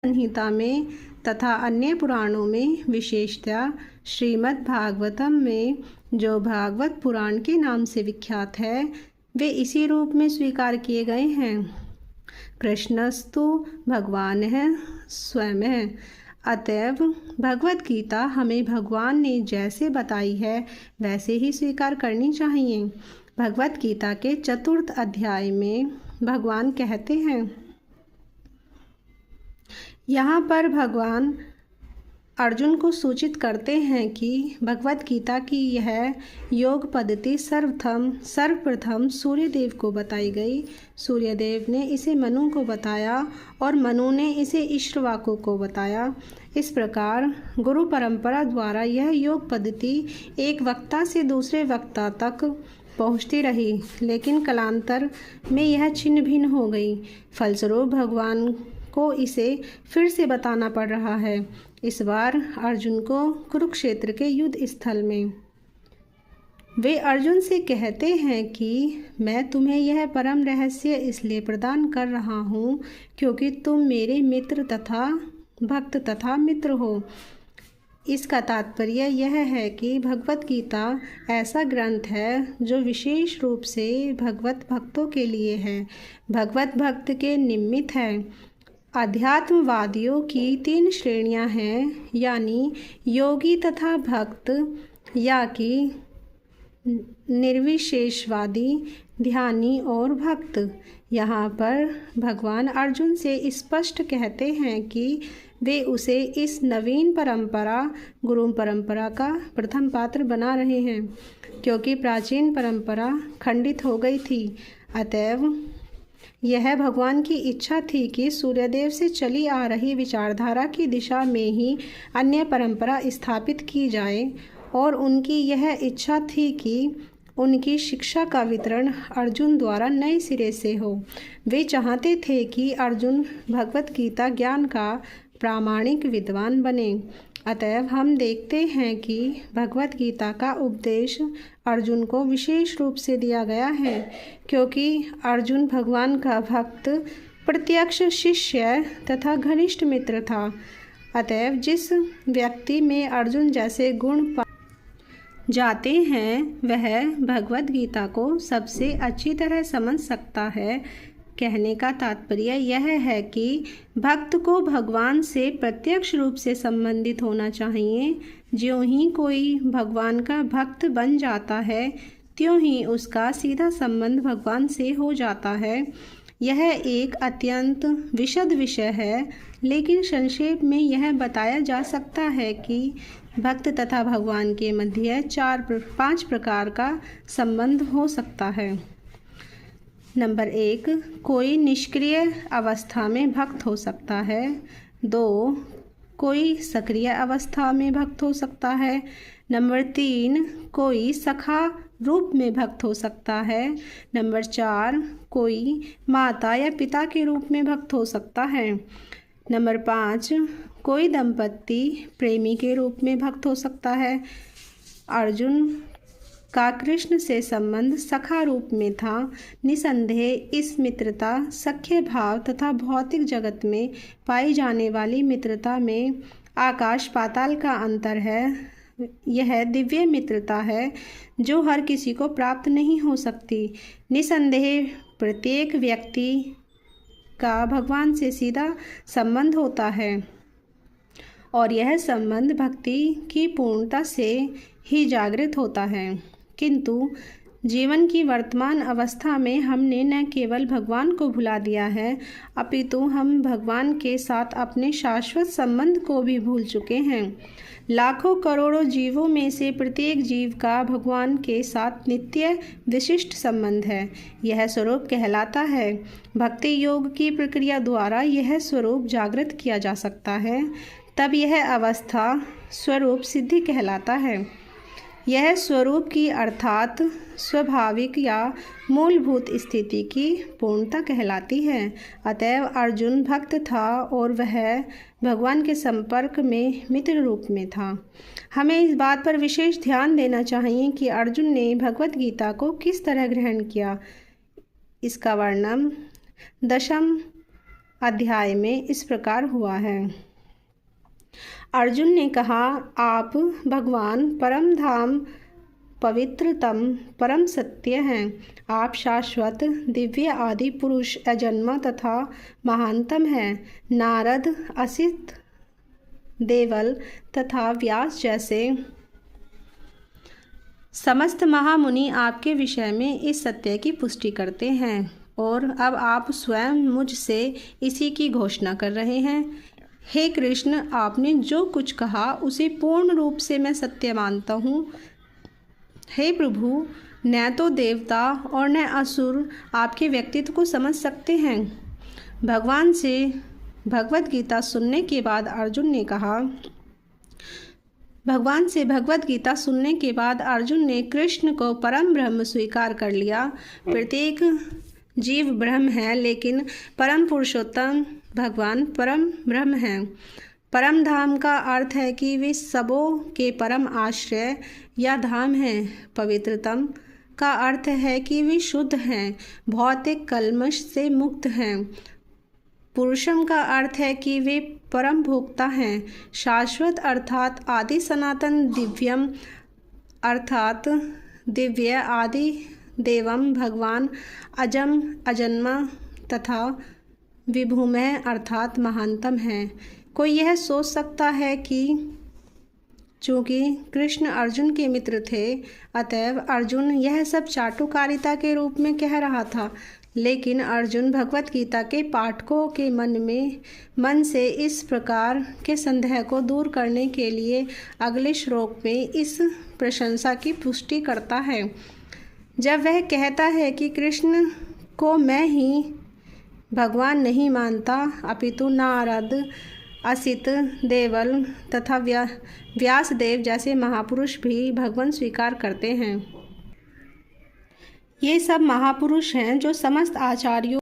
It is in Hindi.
संहिता में तथा अन्य पुराणों में, विशेषतः श्रीमद् भागवतम में जो भागवत पुराण के नाम से विख्यात है, वे इसी रूप में स्वीकार किए गए हैं। कृष्णस्तु भगवान है स्वयं है। अतएव भगवत गीता हमें भगवान ने जैसे बताई है वैसे ही स्वीकार करनी चाहिए। भगवत गीता के 4th अध्याय में भगवान कहते हैं, यहाँ पर भगवान अर्जुन को सूचित करते हैं कि भगवत गीता की यह योग पद्धति सर्वप्रथम सूर्यदेव को बताई गई। सूर्यदेव ने इसे मनु को बताया और मनु ने इसे ईश्वाकु को बताया। इस प्रकार गुरु परंपरा द्वारा यह योग पद्धति एक वक्ता से दूसरे वक्ता तक पहुँचती रही, लेकिन कालांतर में यह छिन्न भिन्न हो गई। फलस्वरूप भगवान को इसे फिर से बताना पड़ रहा है, इस बार अर्जुन को कुरुक्षेत्र के युद्ध स्थल में। वे अर्जुन से कहते हैं कि मैं तुम्हें यह परम रहस्य इसलिए प्रदान कर रहा हूँ क्योंकि तुम मेरे मित्र तथा भक्त तथा मित्र हो। इसका तात्पर्य यह है कि भगवत गीता ऐसा ग्रंथ है जो विशेष रूप से भगवत भक्तों के लिए है, भगवत भक्त के निमित्त है। अध्यात्मवादियों की 3 श्रेणियां हैं, यानी योगी तथा भक्त, या कि निर्विशेषवादी, ध्यानी और भक्त। यहाँ पर भगवान अर्जुन से स्पष्ट कहते हैं कि वे उसे इस नवीन परंपरा गुरु परंपरा का प्रथम पात्र बना रहे हैं, क्योंकि प्राचीन परंपरा खंडित हो गई थी। अतएव यह भगवान की इच्छा थी कि सूर्यदेव से चली आ रही विचारधारा की दिशा में ही अन्य परंपरा स्थापित की जाए, और उनकी यह इच्छा थी कि उनकी शिक्षा का वितरण अर्जुन द्वारा नए सिरे से हो। वे चाहते थे कि अर्जुन भगवत गीता ज्ञान का प्रामाणिक विद्वान बने। अतएव हम देखते हैं कि भगवत गीता का उपदेश अर्जुन को विशेष रूप से दिया गया है, क्योंकि अर्जुन भगवान का भक्त, प्रत्यक्ष शिष्य तथा घनिष्ठ मित्र था। अतएव जिस व्यक्ति में अर्जुन जैसे गुण जाते हैं वह भगवत गीता को सबसे अच्छी तरह समझ सकता है। कहने का तात्पर्य यह है कि भक्त को भगवान से प्रत्यक्ष रूप से संबंधित होना चाहिए। ज्यों ही कोई भगवान का भक्त बन जाता है, त्यों ही उसका सीधा संबंध भगवान से हो जाता है। यह एक अत्यंत विशद विषय है, लेकिन संक्षेप में यह बताया जा सकता है कि भक्त तथा भगवान के मध्य 4-5 प्रकार का संबंध हो सकता है। नंबर 1, कोई निष्क्रिय अवस्था में भक्त हो सकता है। 2, कोई सक्रिय अवस्था में भक्त हो सकता है। नंबर 3, कोई सखा रूप में भक्त हो सकता है। नंबर 4, कोई माता या पिता के रूप में भक्त हो सकता है। नंबर 5, कोई दंपति प्रेमी के रूप में भक्त हो सकता है। अर्जुन का कृष्ण से संबंध सखा रूप में था। निसंदेह इस मित्रता सख्य भाव तथा भौतिक जगत में पाई जाने वाली मित्रता में आकाश पाताल का अंतर है। यह दिव्य मित्रता है जो हर किसी को प्राप्त नहीं हो सकती। निसंदेह प्रत्येक व्यक्ति का भगवान से सीधा संबंध होता है, और यह संबंध भक्ति की पूर्णता से ही जागृत होता है। किंतु जीवन की वर्तमान अवस्था में हमने न केवल भगवान को भुला दिया है, अपितु हम भगवान के साथ अपने शाश्वत संबंध को भी भूल चुके हैं। लाखों करोड़ों जीवों में से प्रत्येक जीव का भगवान के साथ नित्य विशिष्ट संबंध है। यह स्वरूप कहलाता है। भक्ति योग की प्रक्रिया द्वारा यह स्वरूप जागृत किया जा सकता है, तब यह अवस्था स्वरूप सिद्धि कहलाता है। यह स्वरूप की अर्थात स्वाभाविक या मूलभूत स्थिति की पूर्णता कहलाती है। अतएव अर्जुन भक्त था और वह भगवान के संपर्क में मित्र रूप में था। हमें इस बात पर विशेष ध्यान देना चाहिए कि अर्जुन ने भगवत गीता को किस तरह ग्रहण किया। इसका वर्णन 10 अध्याय में इस प्रकार हुआ है। अर्जुन ने कहा, आप भगवान परम धाम पवित्रतम परम सत्य हैं। आप शाश्वत दिव्य आदि पुरुष अजन्मा तथा महानतम हैं। नारद, असित, देवल तथा व्यास जैसे समस्त महामुनि आपके विषय में इस सत्य की पुष्टि करते हैं और अब आप स्वयं मुझसे इसी की घोषणा कर रहे हैं। हे कृष्ण, आपने जो कुछ कहा उसे पूर्ण रूप से मैं सत्य मानता हूँ। हे प्रभु, न तो देवता और न असुर आपके व्यक्तित्व को समझ सकते हैं। भगवान से भगवत गीता सुनने के बाद अर्जुन ने कहा, भगवान से भगवत गीता सुनने के बाद अर्जुन ने कृष्ण को परम ब्रह्म स्वीकार कर लिया। प्रत्येक जीव ब्रह्म है, लेकिन परम पुरुषोत्तम भगवान परम ब्रह्म हैं। परम धाम का अर्थ है कि वे सबों के परम आश्रय या धाम हैं। पवित्रतम का अर्थ है कि वे शुद्ध हैं, भौतिक कल्मश से मुक्त हैं। पुरुषम का अर्थ है कि वे परम भोक्ता हैं। शाश्वत अर्थात आदि सनातन, दिव्यम अर्थात दिव्य, आदि देवम भगवान अजम अजन्मा तथा विभुमय अर्थात महानतम है। कोई यह सोच सकता है कि चूँकि कृष्ण अर्जुन के मित्र थे, अतएव अर्जुन यह सब चाटुकारिता के रूप में कह रहा था। लेकिन अर्जुन भगवत गीता के पाठकों के मन से इस प्रकार के संदेह को दूर करने के लिए अगले श्लोक में इस प्रशंसा की पुष्टि करता है, जब वह कहता है कि कृष्ण को मैं ही भगवान नहीं मानता, अपितु नारद, असित, देवल तथा व्यासदेव जैसे महापुरुष भी भगवान स्वीकार करते हैं। ये सब महापुरुष हैं जो समस्त आचार्यों